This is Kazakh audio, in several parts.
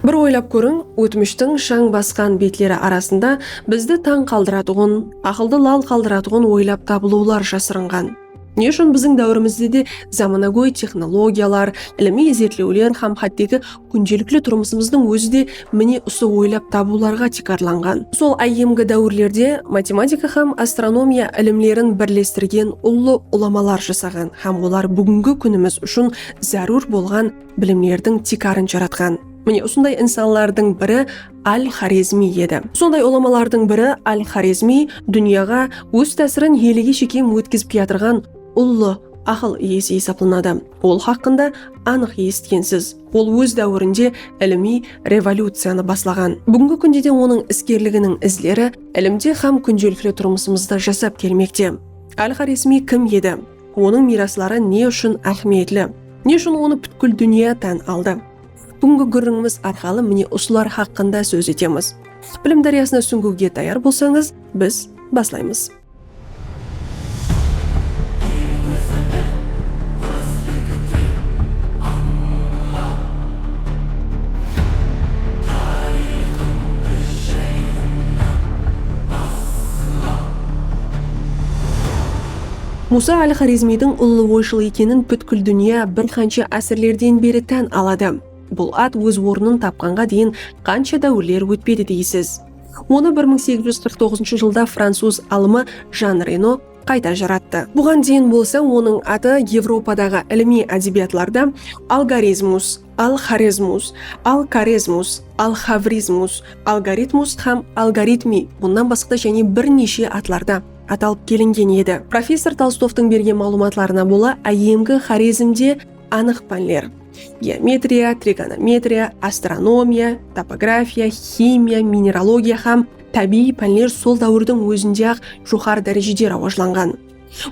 Bir ойлап көрің, өтміштің шаң басқан бетлері арасында бізді таң қалдыратұғын, ақылды лал қалдыратұғын ойлап табылулар жасырынған. Не үшін біздің дәуірімізде де заманауи технологиялар, іліми зерттеулер һәм хаттегі күнделікті тұрмысымыздың өзі де міне осы ойлап табуларға текарланған. Сол айемгі дәуірлерде математика һәм астрономия ілімлерін бірлестірген ұлы ұламалар жасаған һәм олар бүгінгі күніміз үшін зәрур болған білімлердің текарын жаратқан. Міне осындай инсанлардың бірі Аль-Хорезми еді. Сондай ұламалардың бірі Аль-Хорезми дүнияға өз тәсірін еліге шекем өткізіп ятырған ұлы ақыл иесі есептелінеді. Ол хақында анық естігенсіз. Ол өз дәуірінде іліми революцияны баслаған. Бүгінгі күнде де оның іскерлігінің ізлері ілімде һәм күнделікті тұрмысымызда жасап келмекте. Аль-Хорезми кім еді? Оның мираслары не үшін ахметлі? Не үшін оны бүткіл дүния тән алды? Бүгінгі көріңіміз арқалы міне осылар хақында сөз етеміз. Білім дариясына сүңгуге даяр болсаңыз, біз баслаймыз. Муса Аль-Хорезмидің ұлы ойшыл екенін бүткіл дүния бір қанша әсірлерден бері тән алады. Бұл ат өз орнын тапқанға дейін қанша дәуірлер өтпеді дейсіз. Оны 1849 жылда француз алымы Жан Рено қайта жаратты. Бұған дейін болса, оның аты Европадағы іліми әдебиетларда алгоризмус, ал-хорезмус, ал-карезмус, ал-хавризмус, алгоритмус һәм алгоритми, бұнан басқа және бірнеше атларда аталып келінген еді. Профессор Толстовтың берген малуматларына бола, айемгі хорезмде анық пәнлер: геометрия, тригонометрия, астрономия, топография, химия, минералогия һәм табиғи пәнлер сол дәуірдің өзінде ақ жоғары дәрежеде рауажланған.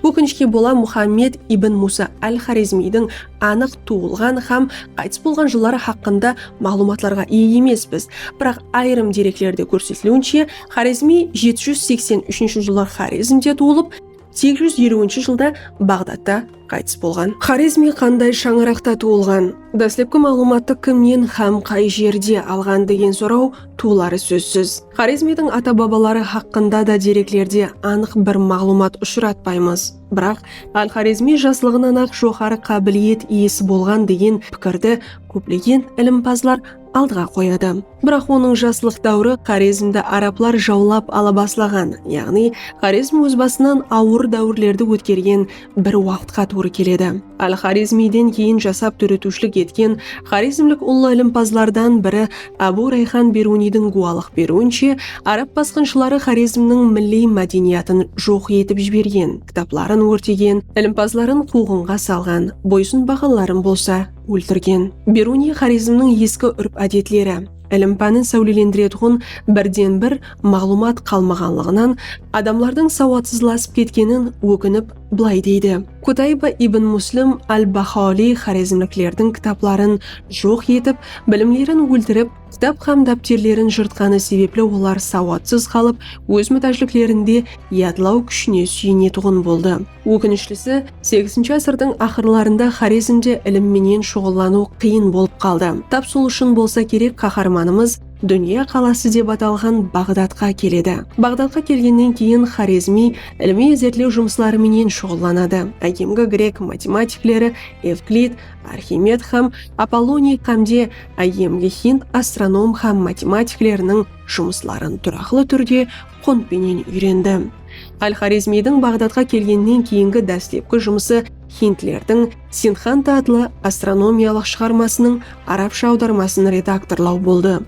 Өкінішке бола, Мұхаммед ибн Муса Аль-Хорезмидің анық туылған һәм қайтыс болған жылдары хақында мағлұматларға ие емеспіз. Бірақ айрым деректерде көрсетілуінше, Хорезми 783 жылы Хорезмде туылып, 850 жылда Бағдатта қайтыс болған. Хорезми қандай шаңырақта туылған? Дәслепкі мағлұматты кімнен һәм қай жерде алған деген сұрау туылары сөзсіз. Хорезмидің ата-бабалары хақында да деректерде анық бір мағлұмат ұшыратпаймыз. Бірақ Аль-Хорезми жасылығынан ақ жоғары қабілет иесі болған деген пікірді көптеген ілімпазлар алдыға қояды. Бірақ оның жасылық дәуірі Хорезмді араплар жаулап ала баслаған, яғни Хорезм өз басынан ауыр дәуірлерді өткерген бір уақытқа тура келеді. Аль-Хорезмиден кейін жасап түретушілік еткен хорезмлік ұлы ілімпазлардан бірі Абу Райхан Бирунидің гуалық беруінше, араб басқыншылары Хорезмнің милли мәдениетін жоқ етіп жіберген, кітапларын өртеген, ілімпазларын қуғынға салған, бойсын бағаларын болса өлтірген. Бируни Хорезмнің ескі үрп әдетлері, ілімпәнін сәулелендіретұғын бірден бір мағлұмат қалмағанлығынан адамлардың сауатсызласып кеткенін өкініп былай дейді: Кутайба ибн Муслим Аль-Бахали хорезмліктердің кітапларын жоқ етіп, білімлерін өлтіріп, кітап һәм дәптерлерін жыртқаны себеплі олар сауатсыз қалып, өз мүтәжліктерінде ядлау күшіне сүйенетұғын болды. Өкініштісі, 8 ғасырдың ақырларында Хорезмде ілімменен шұғыллану қиын болып қалды. Тап сол үшін болса керек, қаһарманымыз дүния қаласы деп аталған Бағдатқа келеді. Бағдатқа келгеннен кейін Хорезми ілми зерттеу жұмысларымен шұғылланады. Айемгі грек математиклері Евклид, Архимед һәм Аполлоний қамде айемгі хинд астроном һәм математиклерінің жұмысларын тұрақлы түрде қонпенен үйренді. Аль-Хорезмидің Бағдатқа келгеннен кейінгі дәстепкі жұмысы хиндлердің Синханта атлы астрономиялық шығармасының арабша аудармасын редакторлау болды.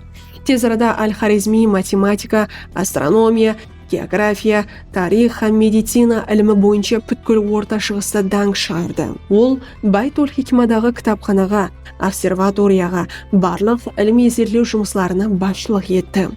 Тез арада Аль-Хорезми математика, астрономия, география, тарих һәм медицина ілімі бойынша бүткіл орта шығыста даңқ шығарды. Ол Байт-уль-Хикмадағы кітапханаға, обсерваторияға, барлық іліми зерттеу жұмысларына басшылық етті.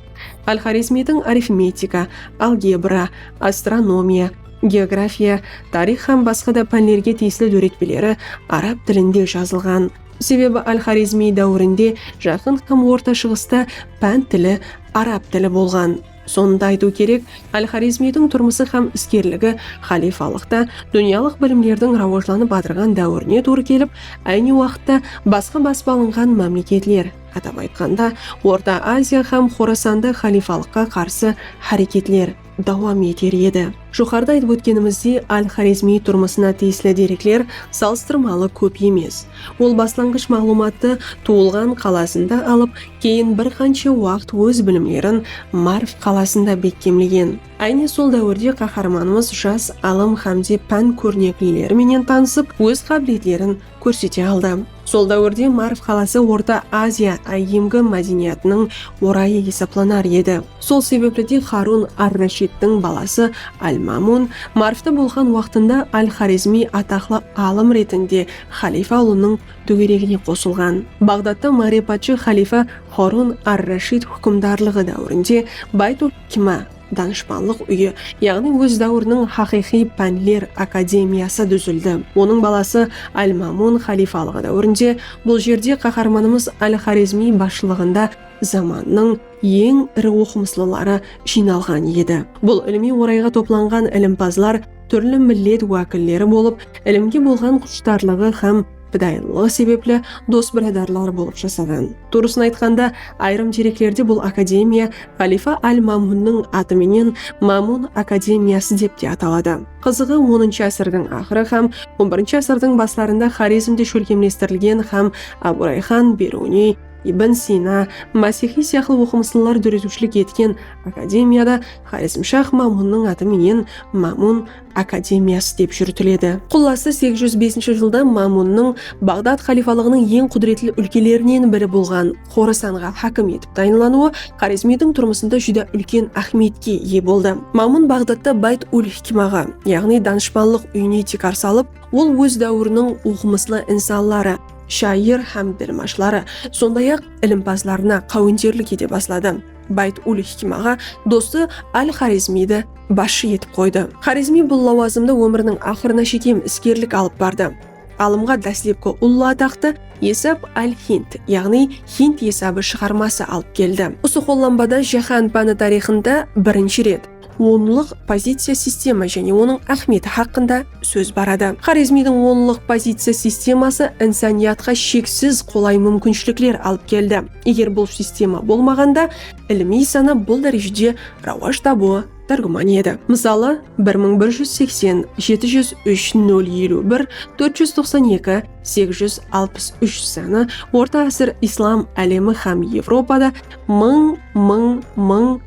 Аль-Хорезмидің арифметика, алгебра, астрономия, география, тарих һәм басқа да пәнлерге тиесілі дөретпелері араб тілінде жазылған. Себебі Аль-Хорезми дәуірінде жақын һәм орта шығыста пән тілі араб тілі болған. Сонда айту керек, Аль-Хорезмидің тұрмысы һәм іскерлігі халифалықта дүниялық білімлердің рауажланып батырған дәуіріне тура келіп, айны уақытта басқа баспалынған мемлекетлер, атап айтқанда, Орта Азия һәм Хорасанда халифалыққа қарсы харекетлер давам етер еді. Жоғарыда айтып өткенімізде Аль-Хорезми тұрмысына тиесілі деректер салыстырмалы көп емес. Ол баслангыч мағлұматты туылған қаласында алып, кейін бір қанша уақыт өз білімлерін Марв қаласында бекемлеген. Айны сол дәуірде қаһарманымыз жас алым һәмде пән көрнекілеріменен танысып, өз қабілетлерін көрсете алды. Сол дәуірде Марв қаласы Орта Азия айымғы мәдениетінің орайы есептелер еді. Сол себеплі Харун ар-Рашидтің баласы Аль-Мамун Марвта болған уақытында Аль-Хорезми атақлы алым ретінде халифа ұлының төгерегіне қосылған. Бағдатта марипатшы халифа Харун ар-Рашид хүкімдарлығы дәуірінде Байт-уль-Хикма данышпанлық үйі, яғни өз дәуірінің хақиқи пәнлер академиясы түзілді. Оның баласы Аль-Мамун халифалығы дәуірінде бұл жерде қаһарманымыз Аль-Хорезми басшылығында заманның ең ірі оқымыстылары жиналған еді. Бұл ілми орайға топланған ілімпазлар түрлі миллет уәкілдері болып, ілімге болған құштарлығы һәм педайлығы себеплі дос бірадарлар болып жасаған. Турасын айтқанда, айрым деректерде бұл академия халифа Аль-Мамунның атыменен Мамун академиясы деп те аталады. Қызығы 10-шы асырдың ақыры һәм 11-шы асырдың басларында Хорезмде шөлкемлестірілген һәм Абу-Райхан Беруни, Ибн Сина, Масихи сияқты оқымыстылар дүретушілік еткен академияда Хорезмшах Мамунның атыменен Мамун академиясы деп жүртіледі. Құласы 805 жылда Мамунның Бағдат халифалығының ең құдіретлі өлкелерінен бірі болған Хорасанға хакім етіп тағайындалуы Хорезмидің тұрмысында жүдә үлкен ахметке ие болды. Мамун Бағдатта Байт-уль-Хикмаға, яғни данышпанлық үйіне текар салып, ол өз дәуірінің оқымыслы инсанлары, шайыр һәм ділмашлары, сондай-ақ ілімпазларына қауіндерлік ете бастады. Байт-уль-Хикмаға досы Аль-Хорезмиді басшы етіп қойды. Хорезми бұл лауазымда өмірінің ақырына шекем іскерлік алып барды. Алымға дәслепкі ұлы атақты Есап Аль-Хинд, яғни Хинд есабы шығармасы алып келді. Осы қолданбада жаһан пәні тарихында бірінші рет онлық позиция система және оның ахметі хақында сөз барады. Хорезмидің онлық позиция системасы инсаниятқа шексіз қолай мүмкіншіліктер алып келді. Егер бұл система болмағанда, ілми сана бұл дәрежеде рауаж табуы тәргіман еді. Мысалы, 1180, 703, 051, 492, 863 саны орта ғасыр ислам әлемі һәм Европада 1000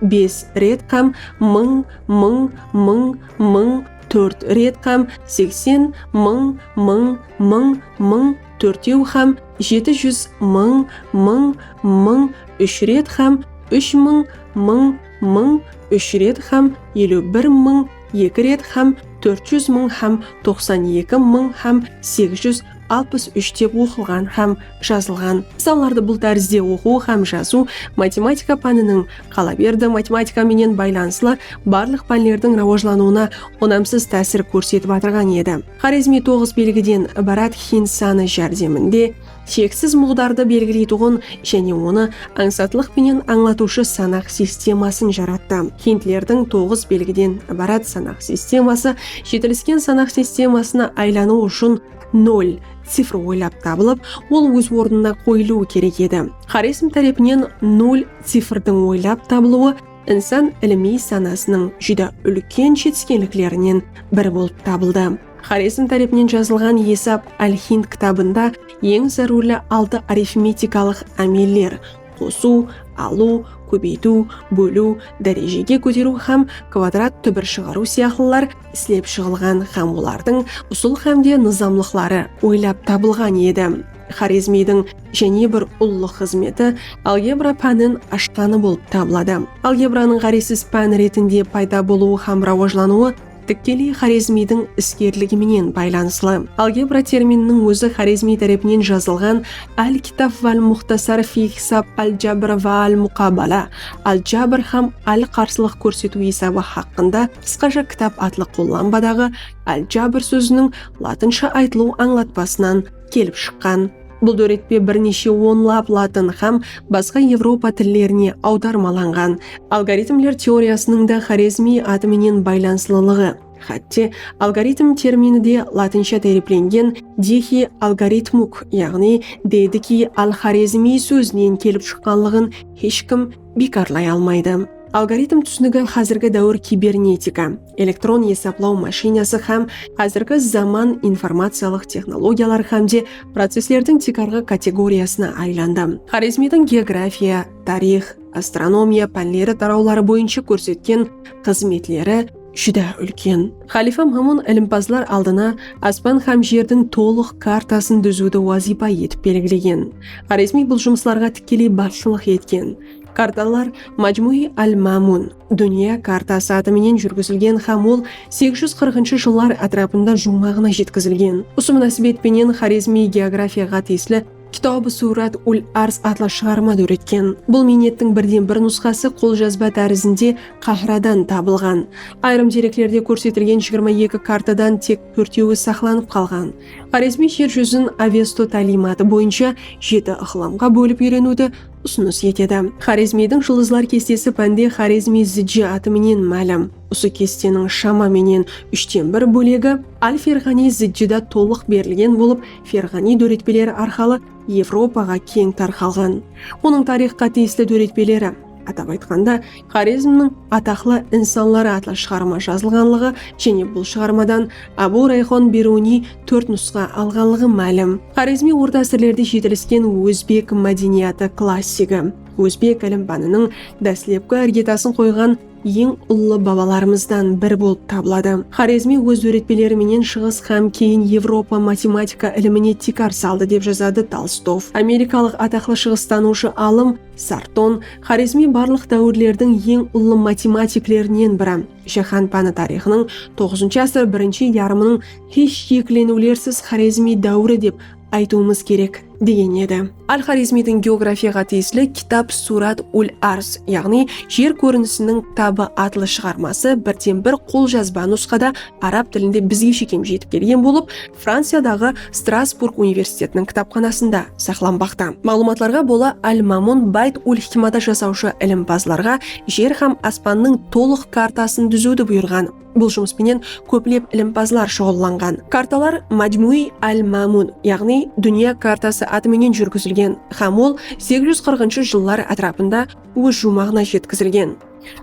бес рет һәм 1000 4 рет һәм 80 1000 төртеу һәм 700 1000 3 рет һәм 3000 3 рет һәм 51000 2 рет һәм 400 һәм 92 һәм 863 деп оқылған һәм жазылған. Мысалдарды бұл тәрізде оқу һәм жазу математика пәнінің қала берді математика менен байланыслы барлық пәнлердің рауажлануына онамсыз тәсір көрсетіп атырған еді. Хорезми 9 белгіден ібарат хинд саны жәрдемінде шексіз мұғдарды белгілейтұғын және оны аңсатлық пенен аңлатушы санақ системасын жаратты. Хиндлердің 9 белгіден ібарат санақ системасы жетіліскен санақ системасына айлану үшін 0 цифр ойлап табылып, ол өз орнына қойылуы керек еді. Хорезм тарапынан 0 цифрдің ойлап табылуы инсан ілми санасының жүдә үлкен жетіскенліктерінен бірі болып табылды. Хорезм тарапынан жазылған Есап Аль-Хинд кітабында ең зарулы 6 арифметикалық әмеллер қосу, алу, көбейту, бөлу, дәрежеге көтеру һәм квадрат түбір шығару сияқтылар ислеп шығылған һәм олардың ұсыл һәмде нызамлықлары ойлап табылған еді. Хорезмидің және бір ұлы қызметі алгебра пәнін ашқаны болып табылады. Алгебраның ғарисіз пән ретінде пайда болуы һәм рауажлануы тікелей Хорезмидің іскерлігіменен байланыслы. Алгебра терминінің өзі Хорезми тарапынан жазылған Аль-Китаб валь-Мухтасар фи хисаб аль-Джабр ва аль-Муқабала, аль-Джабр һәм аль-Қарсылық көрсету есабы хақында қысқаша кітап атлы қолданбадағы аль-Джабр сөзінің латынша айтылу аңлатпасынан келіп шыққан. Бұл дөретпе бірнеше онлап латын һәм басқа Европа тіллеріне аудармаланған. Алгоритмлер теориясының да Хорезми атыменен байланыстылығы. Хатте алгоритм термині де латынша дәріпленген дехи алгоритмук, яғни дейдіки ал-Хорезми сөзінен келіп шыққанлығын ешкім бекарлай алмайды. Алгоритм түсінігі қазіргі дәуір кибернетика, электрон есаплау машинасы һәм қазіргі заман информациялық технологиялар һәмде процесслердің текарғы категориясына айланды. Хорезмидің география, тарих, астрономия пәнлері тараулары бойынша көрсеткен қызметлері жүдә үлкен. Халифа Мамун ілімпазлар алдына аспан һәм жердің толық картасын дүзуді вазипа етіп белгілеген. Хорезми бұл жұмысларға тікелей басшылық еткен. Карталар Маджмуи аль-Мамун дүния картасы атыменен жүргізілген һәм ол 840 жыллар атрапында жұмағына жеткізілген. Осы мұнасибетпенен Хорезми географияға тиеслі Китабы Сурат Уль-Арс атлы шығарма дөреткен. Бұл минеттің бірден бір нұсқасы қолжазба тәрізінде Қахрадан табылған. Айрым деректерде көрсетілген 22 картадан тек 4-еуі сақланып қалған. Хорезми жер жүзін Авесто талиматы бойынша 7 ықыламға бөліп үйренуді ұсыныс етеді. Хорезмидің жұлдызлар кестесі пәнде Хорезми Зиджи атыменен мәлім. Осы кестенің шамаменен 3/1 бөлегі Аль-Ферғани Зиджида толық берілген болып, Ферғани дөретпелері арқалы Европаға кең тарқалған. Оның тарихқа тиісті дөретпелері, атап айтқанда, Хорезмнің атақлы инсанлары атлы шығарма жазылғанлығы және бұл шығармадан Абу Райхон Бируни 4 нұсқа алғанлығы мәлім. Хорезми орта асырлерде жетіліскен өзбек мәдениеті классигі. Өзбек әлімбанының дәслепкі іргетасын қойған ең ұлы бабаларымыздан бір болып табылады. Хорезми өз өретпелеріменен шығыс һәм кейін Европа математика іліміне тикар салды деп жазады Толстов. Америкалық атақлы шығыстанушы алым Сартон Хорезми барлық дәуірлердің ең ұлы математиклерінен бірі. Жаһан пәні тарихының 9 ғасыр бірінші ярымының еш шекленулерсіз Хорезми дәуірі деп айтуымыз керек деген еді. Аль-Хорезмидің географияға тиеслі китап Сурат Уль-Арс, яғни жер көрінісінің кітабы атлы шығармасы бірден-бір қолжазба нұсқада араб тілінде бізге шекем жетіп келген болып, Франциядағы Страсбург университетінің кітапханасында сақланбақта. Мағлұматларға бола Аль-Мамун Байт Уль-Хикмада жасаушы ілімпазларға жер һәм аспанның толық картасын дүзуді бұйырған. Бұл жұмыспенен көплеп ілімпазлар шұғылланған. Карталар Маджмуи аль-Мамун, яғни дүния картасы атыменен жүргізілген, һәм ол 840 жыллар атрапында өз жұмағына жеткізілген.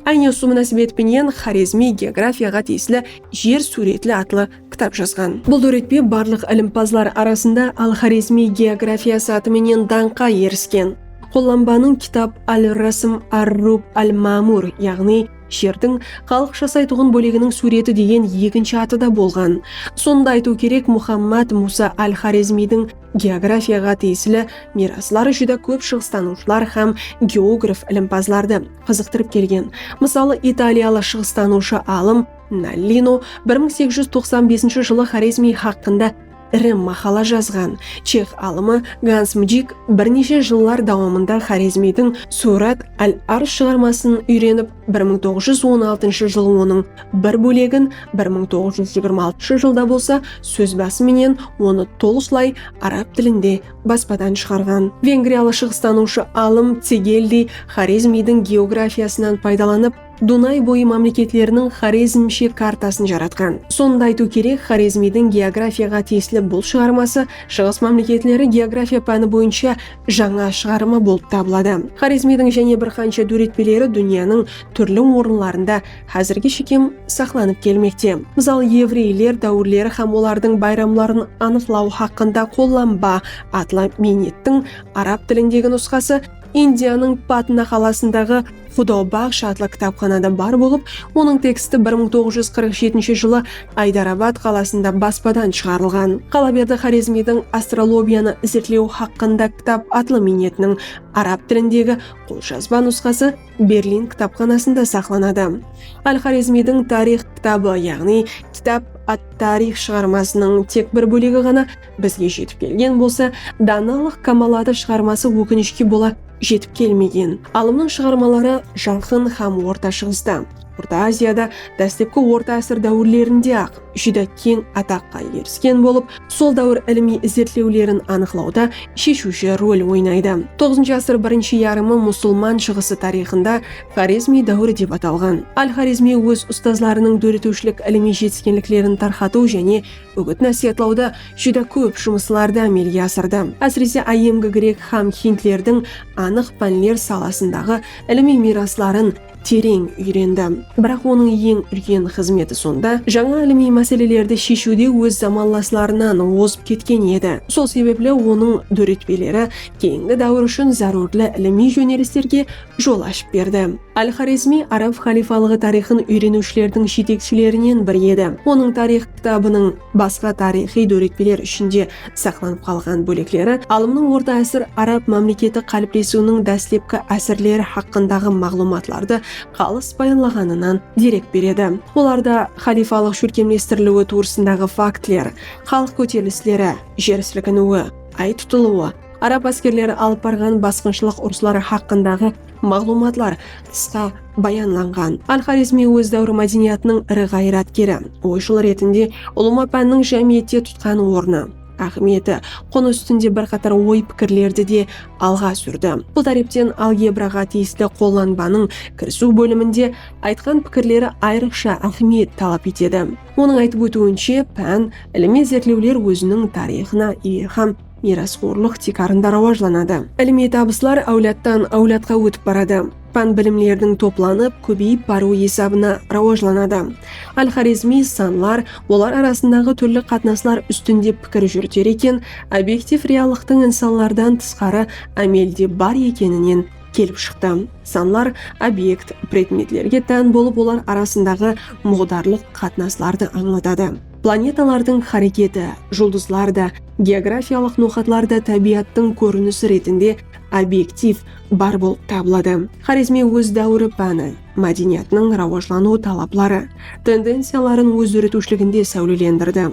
Айне осы мұнасибетпенен Хорезми географияға тиеслі жер суретлі атлы кітап жазған. Бұл дөретпе барлық ілімпазлар арасында Аль-Хорезми географиясы атыменен даңқа еріскен. Қолланбаның китап Аль-Расм ар-Руб аль-Мамур, яғни жердің халық жасайтұғын бөлегінің суреті деген екінші аты да болған. Сонда айту керек, Мұхаммад Муса Аль-Хорезмидің географияға тиесілі мираслары жүдә көп шығыстанушылар һәм географ ілімпазларды қызықтырып келген. Мысалы, италиялы шығыстанушы алым Наллино 1895 жылы Хорезми хақында ірі мақала жазған. Чех алымы Ганс Мджик бірнеше жыллар дауамында Хорезмидің Сурат Аль-Арс шығармасын үйреніп, 1916 жылы оның бір бөлегін 1926 жылда болса сөз басыменен оны толықлай араб тілінде баспадан шығарған. Венгриялы шығыстанушы алым Цегелди Хорезмидің географиясынан пайдаланып, Дунай бойы мемлекеттерінің Хорезмше картасын жаратқан. Сонда айту керек, Хорезмидің географияға тиеслі бұл шығармасы шығыс мемлекеттері география пәні бойынша жаңа шығарма болып табылады. Хорезмидің және бір қанша дөретпелері дүнияның түрлі орынларында әзірге шекем сақланып келмекте. Мысалы, еврейлер дәуірлері һәм олардың байрамларын анықтау хақында қолланба атлы минеттің араб тіліндегі нұсқасы Индияның Патна қаласындағы Худобағш атлы кітапханада бар болып, оның тексті 1947 жылы Айдарабад қаласында баспадан шығарылған. Қала берді Хорезмидің астрологияны зерттеу хақында кітап атлы минетінің араб тіліндегі қолжазба нұсқасы Берлин кітапханасында сақланады. Аль-Хорезмидің тарих кітабы, яғни кітап ат-тарих шығармасының тек бір бөлегі ғана бізге жетіп келген болса, даналық камалады шығармасы өкінішке бола жетіп келмеген. Алымның шығармалары жақын һәм орта шығыста. Орта Азияда дәстепкі орта әсір дәуірлерінде ақ жүді кең атаққа еріскен болып, сол дәуір іліми зерттеулерін анықлауда шешуші рөл ойнайды. 9 ғасыр бірінші ярымы мұсылман шығысы тарихында Хорезми дәуірі деп аталған. Аль-Хорезми өз ұстазларының дөретушілік іліми жетіскенліктерін тарқату және үгіт насихатлауда жүді көп жұмысларды әмелге асырды. Әсіресе айемгі грек һәм хинтлердің анық пәнлер саласындағы іліми мирасларын терең үйренді. Бірақ оның ең үлкен қызметі сонда жаңа іліми мәселелерді шешуде өз заманластарынан озып кеткен еді. Сол себеплі оның дөретпелері кейінгі дәуір үшін зарурлы іліми жөнелістерге жол ашып берді. Аль-Хорезми араб халифалығы тарихын үйренушілердің жетекшілерінен бірі еді. Оның тарих кітабының басқа тарихи дөретпелер ішінде сақланып қалған бөлектері ғалымның орта әсір араб мемлекеті қалыптасуының дәстепкі әсірлері хақындағы мағлұматларды қалыс баянлағанынан дерек береді. Оларда халифалық шөркемлестірілуі турысындағы фактілер, халық көтерілістері, жер сілкінуі, ай тұтылуы, араб әскерлері алып барған басқыншылық ұрыстары хақындағы мағлұматлар қысқа баянланған. Аль-Хорезми өз дәуірі мәдениетінің ірі қайраткері, ойшыл ретінде ұлыма пәннің жәмиетте тұтқан орны, ахметі, қоны үстінде бірқатар ой пікірлерді де алға сүрді. Бұл тариптен алгебраға тиісті қолданбаның кірісу бөлімінде айтқан пікірлері айрықша ахмет талап етеді. Оның айтып өтуінше, пән іліми зерттеулер өзінің тарихына һәм мирасқорлық текарында рауажланады. Іліми табыстар әулеттен әулетқа өтіп барады. Пән білімлердің топланып, көбейіп бару есабына рауажланады. Аль-Хорезми санлар, олар арасындағы түрлі қатынаслар үстінде пікір жүртер екен, объектив реалықтың инсанлардан тысқары әмелде бар екенінен келіп шықты. Санлар объект предметлерге тән болып, олар арасындағы мұғдарлық қатынасларды аңлатады. Планеталардың харекеті, жұлдызларда, географиялық ноқатларда табиаттың көрінісі ретінде объектив бар болып табылады. Хорезми өз дәуірі пәні, мәдениетінің рауажлану талаплары, тенденцияларын өз өретушілігінде сәулелендірді.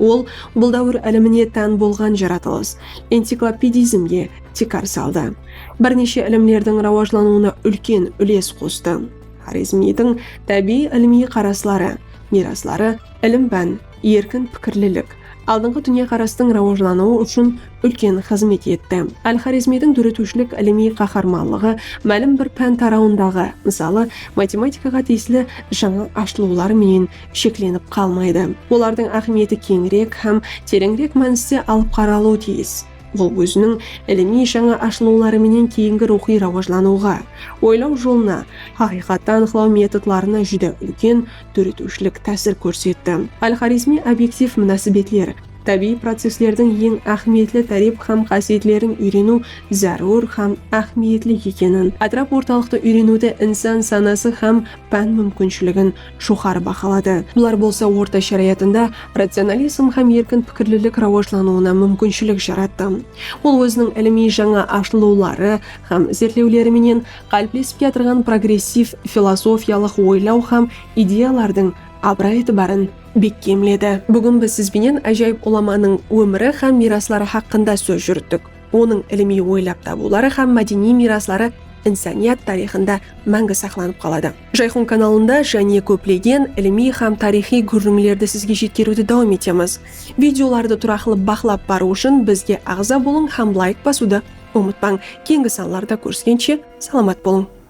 Ол бұл дәуір іліміне тән болған жаратылыс, энциклопедизмге текар салды. Бірнеше ілімлердің рауажлануына үлкен үлес қосты. Хорезмидің табиғи іліми қараслары, мираслары, ілім пән, еркін пікірлілік, алдыңғы дүние қарастың рауажлануы үшін үлкен қызмет етті. Аль-Хорезмидің дөретушілік іліми қаһарманлығы мәлім бір пән тарауындағы, мысалы, математикаға тиесілі жаңа ашылулар менен шекленіп қалмайды. Олардың ахметі кеңірек һәм тереңірек мәністе алып қаралуы тиіс. Ол өзінің іліми жаңа ашылулары менен кейінгі рухи рауажлануға, ойлау жолына, хақиқатты анықтау методларына жүді үлкен дөретушілік тәсір көрсетті. Аль-Хорезми объектив мұнасибетлер, табиғи процесслердің ең ахметлі тариф һәм қасиетлерін үйрену зарур һәм ахметлі екенін, атрап орталықты үйренуді инсан санасы һәм пән мүмкіншілігін жоғары бақылады. Бұлар болса орта шариатында рационализм һәм еркін пікірлілік рауажлануына мүмкіншілік жаратты. Ол өзінің іліми жаңа ашылулары һәм зерттеулеріменен қалыптасып жатырған прогрессив философиялық ойлау һәм идеялардың абырой барын бекемледі. Бүгін біз сізбенен әжайып ұламаның өмірі һәм мираслары хақында сөз жүрттік. Оның іліми ойлап табулары һәм мәдени мираслары инсаният тарихында мәңгі сақланып қалады. Жайхун каналында және көплеген іліми һәм тарихи көрінімлерді сізге жеткеруді дауам етеміз. Видеоларды тұрақлы бақылап бару үшін бізге ағза болың һәм лайк басуды ұмытпаң. Кейінгі саналарда көріскенше саламат болың.